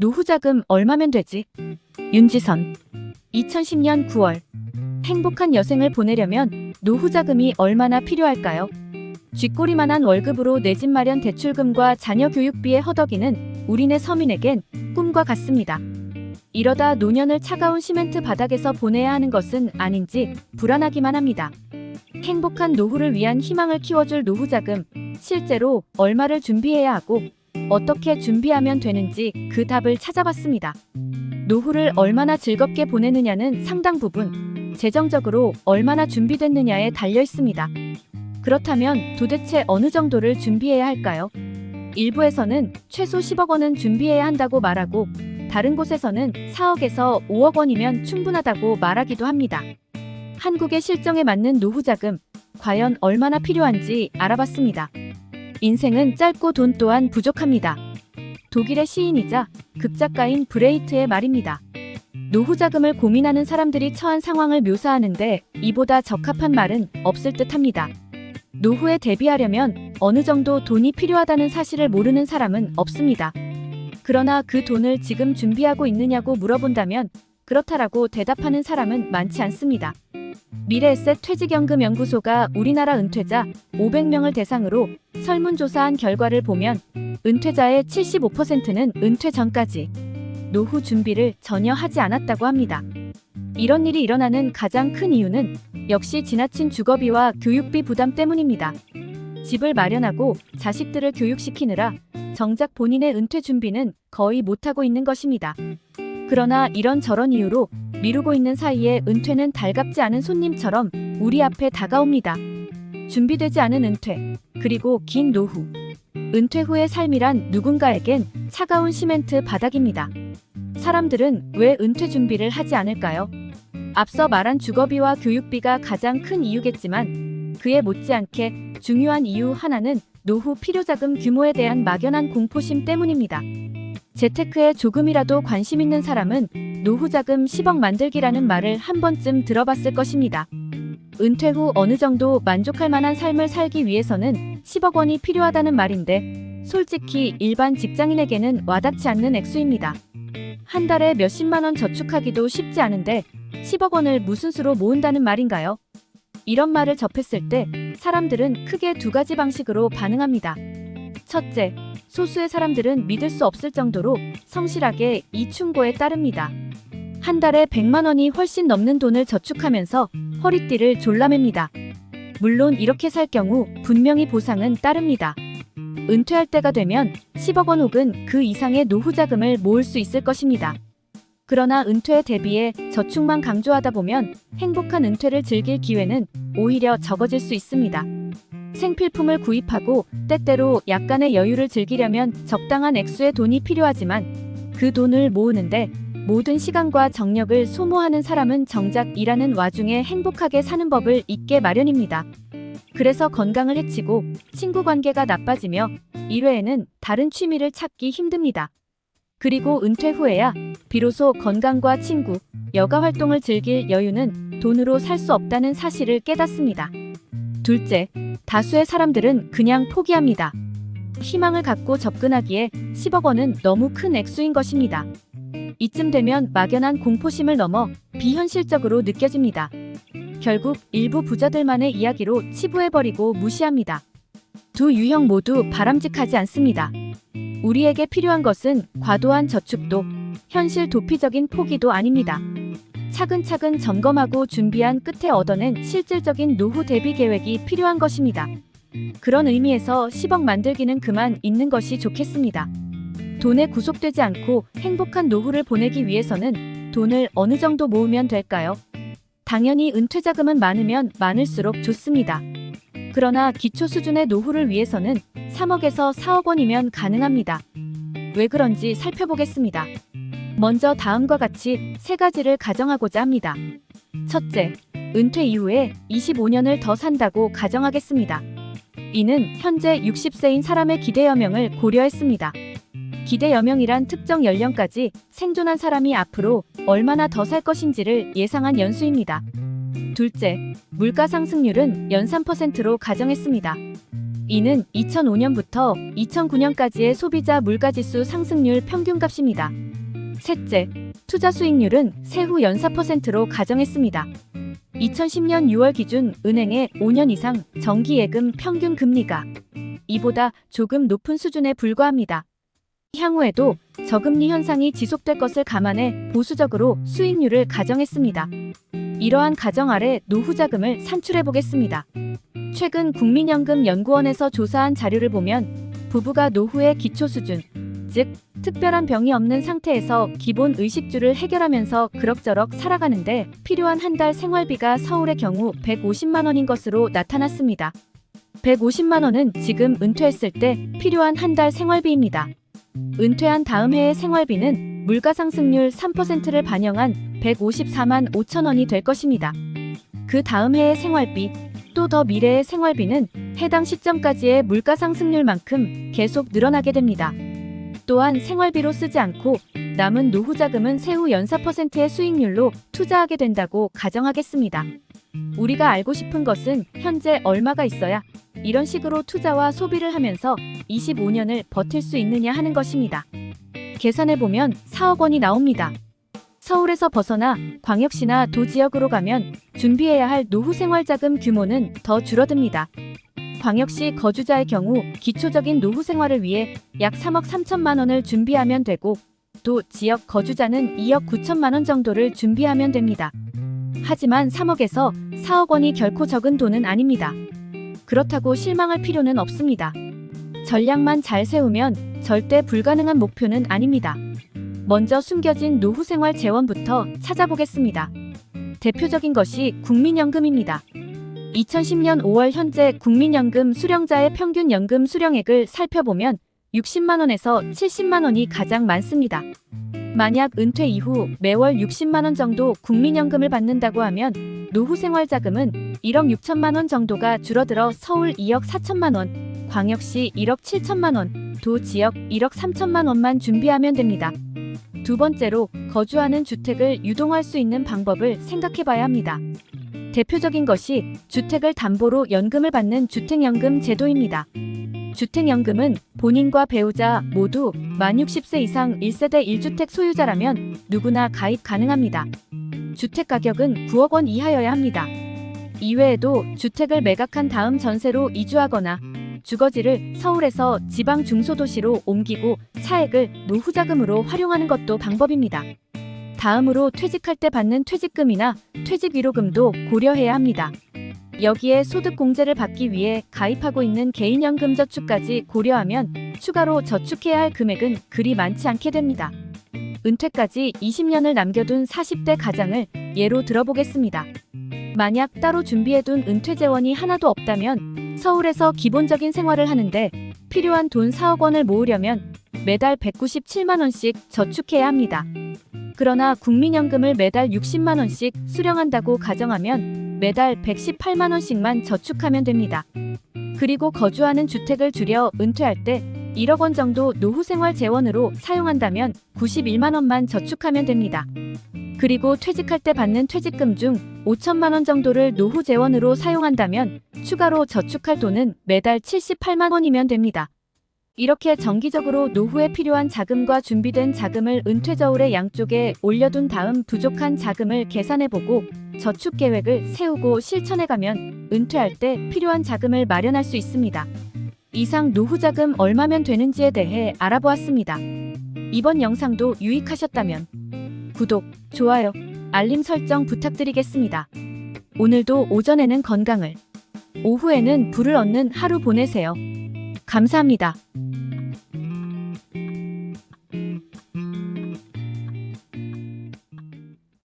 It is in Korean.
노후자금 얼마면 되지? 윤지선. 2010년 9월. 행복한 여생을 보내려면 노후자금이 얼마나 필요할까요? 쥐꼬리만한 월급으로 내 집 마련 대출금과 자녀 교육비의 허덕이는 우리네 서민에겐 꿈과 같습니다. 이러다 노년을 차가운 시멘트 바닥에서 보내야 하는 것은 아닌지 불안하기만 합니다. 행복한 노후를 위한 희망을 키워줄 노후자금, 실제로 얼마를 준비해야 하고 어떻게 준비하면 되는지 그 답을 찾아봤습니다. 노후를 얼마나 즐겁게 보내느냐는 상당 부분 재정적으로 얼마나 준비됐느냐에 달려 있습니다. 그렇다면 도대체 어느 정도를 준비해야 할까요? 일부에서는 최소 10억 원은 준비해야 한다고 말하고 다른 곳에서는 4억에서 5억 원이면 충분하다고 말하기도 합니다. 한국의 실정에 맞는 노후자금, 과연 얼마나 필요한지 알아봤습니다. 인생은 짧고 돈 또한 부족합니다. 독일의 시인이자 극작가인 브레이트의 말입니다. 노후자금을 고민하는 사람들이 처한 상황을 묘사하는데 이보다 적합한 말은 없을 듯합니다. 노후에 대비하려면 어느 정도 돈이 필요하다는 사실을 모르는 사람은 없습니다. 그러나 그 돈을 지금 준비하고 있느냐고 물어본다면 그렇다라고 대답하는 사람은 많지 않습니다. 미래에셋 퇴직연금연구소가 우리나라 은퇴자 500명을 대상으로 설문조사한 결과를 보면 은퇴자의 75%는 은퇴 전까지 노후 준비를 전혀 하지 않았다고 합니다. 이런 일이 일어나는 가장 큰 이유는 역시 지나친 주거비와 교육비 부담 때문입니다. 집을 마련하고 자식들을 교육시키느라 정작 본인의 은퇴 준비는 거의 못하고 있는 것입니다. 그러나 이런저런 이유로 미루고 있는 사이에 은퇴는 달갑지 않은 손님처럼 우리 앞에 다가옵니다. 준비되지 않은 은퇴, 그리고 긴 노후. 은퇴 후의 삶이란 누군가에겐 차가운 시멘트 바닥입니다. 사람들은 왜 은퇴 준비를 하지 않을까요? 앞서 말한 주거비와 교육비가 가장 큰 이유겠지만 그에 못지않게 중요한 이유 하나는 노후 필요자금 규모에 대한 막연한 공포심 때문입니다. 재테크에 조금이라도 관심 있는 사람은 노후자금 10억 만들기라는 말을 한 번쯤 들어봤을 것입니다. 은퇴 후 어느 정도 만족할 만한 삶을 살기 위해서는 10억 원이 필요하다는 말인데 솔직히 일반 직장인에게는 와닿지 않는 액수입니다. 한 달에 몇십만 원 저축하기도 쉽지 않은데 10억 원을 무슨 수로 모은다는 말인가요? 이런 말을 접했을 때 사람들은 크게 두 가지 방식으로 반응합니다. 첫째, 소수의 사람들은 믿을 수 없을 정도로 성실하게 이 충고에 따릅니다. 한 달에 100만 원이 훨씬 넘는 돈을 저축하면서 허리띠를 졸라맵니다. 물론 이렇게 살 경우 분명히 보상은 따릅니다. 은퇴할 때가 되면 10억 원 혹은 그 이상의 노후자금을 모을 수 있을 것입니다. 그러나 은퇴에 대비해 저축만 강조하다 보면 행복한 은퇴를 즐길 기회는 오히려 적어질 수 있습니다. 생필품을 구입하고 때때로 약간의 여유를 즐기려면 적당한 액수의 돈이 필요하지만 그 돈을 모으는데 모든 시간과 정력을 소모하는 사람은 정작 일하는 와중에 행복하게 사는 법을 잊게 마련입니다. 그래서 건강을 해치고 친구 관계가 나빠지며 일회에는 다른 취미를 찾기 힘듭니다. 그리고 은퇴 후에야 비로소 건강과 친구, 여가 활동을 즐길 여유는 돈으로 살 수 없다는 사실을 깨닫습니다. 둘째, 다수의 사람들은 그냥 포기합니다. 희망을 갖고 접근하기에 10억 원은 너무 큰 액수인 것입니다. 이쯤 되면 막연한 공포심을 넘어 비현실적으로 느껴집니다. 결국 일부 부자들만의 이야기로 치부해버리고 무시합니다. 두 유형 모두 바람직하지 않습니다. 우리에게 필요한 것은 과도한 저축도, 현실 도피적인 포기도 아닙니다. 차근차근 점검하고 준비한 끝에 얻어낸 실질적인 노후 대비 계획이 필요한 것입니다. 그런 의미에서 10억 만들기는 그만 있는 것이 좋겠습니다. 돈에 구속되지 않고 행복한 노후를 보내기 위해서는 돈을 어느 정도 모으면 될까요? 당연히 은퇴자금은 많으면 많을수록 좋습니다. 그러나 기초 수준의 노후를 위해서는 3억에서 4억 원이면 가능합니다. 왜 그런지 살펴보겠습니다. 먼저 다음과 같이 세 가지를 가정하고자 합니다. 첫째, 은퇴 이후에 25년을 더 산다고 가정하겠습니다. 이는 현재 60세인 사람의 기대 여명을 고려했습니다. 기대 여명이란 특정 연령까지 생존한 사람이 앞으로 얼마나 더 살 것인지를 예상한 연수입니다. 둘째, 물가 상승률은 연 3%로 가정했습니다. 이는 2005년부터 2009년까지의 소비자 물가지수 상승률 평균값입니다. 셋째, 투자 수익률은 세후 연사 %로 가정했습니다. 2010년 6월 기준 은행의 5년 이상 정기예금 평균 금리가 이보다 조금 높은 수준에 불과합니다. 향후에도 저금리 현상이 지속될 것을 감안해 보수적으로 수익률을 가정했습니다. 이러한 가정 아래 노후 자금을 산출해 보겠습니다. 최근 국민연금연구원에서 조사한 자료를 보면 부부가 노후의 기초 수준, 즉 특별한 병이 없는 상태에서 기본 의식주를 해결하면서 그럭저럭 살아가는데 필요한 한 달 생활비가 서울의 경우 150만 원인 것으로 나타났습니다. 150만 원은 지금 은퇴했을 때 필요한 한 달 생활비입니다. 은퇴한 다음 해의 생활비는 물가 상승률 3%를 반영한 154만 5천 원이 될 것입니다. 그 다음 해의 생활비, 또 더 미래의 생활비는 해당 시점까지의 물가 상승률만큼 계속 늘어나게 됩니다. 또한 생활비로 쓰지 않고 남은 노후 자금은 세후 연사 %의 수익률로 투자하게 된다고 가정하겠습니다. 우리가 알고 싶은 것은 현재 얼마가 있어야 이런 식으로 투자와 소비를 하면서 25년을 버틸 수 있느냐 하는 것입니다. 계산해보면 4억 원이 나옵니다. 서울에서 벗어나 광역시나 도지역으로 가면 준비해야 할 노후 생활자금 규모는 더 줄어듭니다. 광역시 거주자의 경우 기초적인 노후 생활을 위해 약 3억 3천만 원을 준비하면 되고 또 지역 거주자는 2억 9천만 원 정도를 준비하면 됩니다. 하지만 3억에서 4억 원이 결코 적은 돈은 아닙니다. 그렇다고 실망할 필요는 없습니다. 전략만 잘 세우면 절대 불가능한 목표는 아닙니다. 먼저 숨겨진 노후 생활 재원부터 찾아보겠습니다. 대표적인 것이 국민연금입니다. 2010년 5월 현재 국민연금 수령자의 평균 연금 수령액을 살펴보면 60만 원에서 70만 원이 가장 많습니다. 만약 은퇴 이후 매월 60만 원 정도 국민연금을 받는다고 하면 노후 생활 자금은 1억 6천만 원 정도가 줄어들어 서울 2억 4천만 원, 광역시 1억 7천만 원, 도 지역 1억 3천만 원만 준비하면 됩니다. 두 번째로 거주하는 주택을 유동할 수 있는 방법을 생각해 봐야 합니다. 대표적인 것이 주택을 담보로 연금을 받는 주택연금 제도입니다. 주택연금은 본인과 배우자 모두 만 60세 이상 1세대 1주택 소유자라면 누구나 가입 가능합니다. 주택 가격은 9억 원 이하여야 합니다. 이외에도 주택을 매각한 다음 전세로 이주하거나 주거지를 서울에서 지방 중소도시로 옮기고 차액을 노후자금으로 활용하는 것도 방법입니다. 다음으로 퇴직할 때 받는 퇴직금이나 퇴직위로금도 고려해야 합니다. 여기에 소득공제를 받기 위해 가입하고 있는 개인연금저축까지 고려하면 추가로 저축해야 할 금액은 그리 많지 않게 됩니다. 은퇴까지 20년을 남겨둔 40대 가장을 예로 들어보겠습니다. 만약 따로 준비해둔 은퇴재원이 하나도 없다면 서울에서 기본적인 생활을 하는데 필요한 돈 4억 원을 모으려면 매달 197만 원씩 저축해야 합니다. 그러나 국민연금을 매달 60만 원씩 수령한다고 가정하면 매달 118만 원씩만 저축하면 됩니다. 그리고 거주하는 주택을 줄여 은퇴할 때 1억 원 정도 노후생활 재원으로 사용한다면 91만 원만 저축하면 됩니다. 그리고 퇴직할 때 받는 퇴직금 중 5천만 원 정도를 노후 재원으로 사용한다면 추가로 저축할 돈은 매달 78만 원이면 됩니다. 이렇게 정기적으로 노후에 필요한 자금과 준비된 자금을 은퇴 저울의 양쪽에 올려둔 다음 부족한 자금을 계산해보고 저축 계획을 세우고 실천해가면 은퇴할 때 필요한 자금을 마련할 수 있습니다. 이상 노후 자금 얼마면 되는지에 대해 알아보았습니다. 이번 영상도 유익하셨다면 구독, 좋아요, 알림 설정 부탁드리겠습니다. 오늘도 오전에는 건강을, 오후에는 부를 얻는 하루 보내세요. 감사합니다.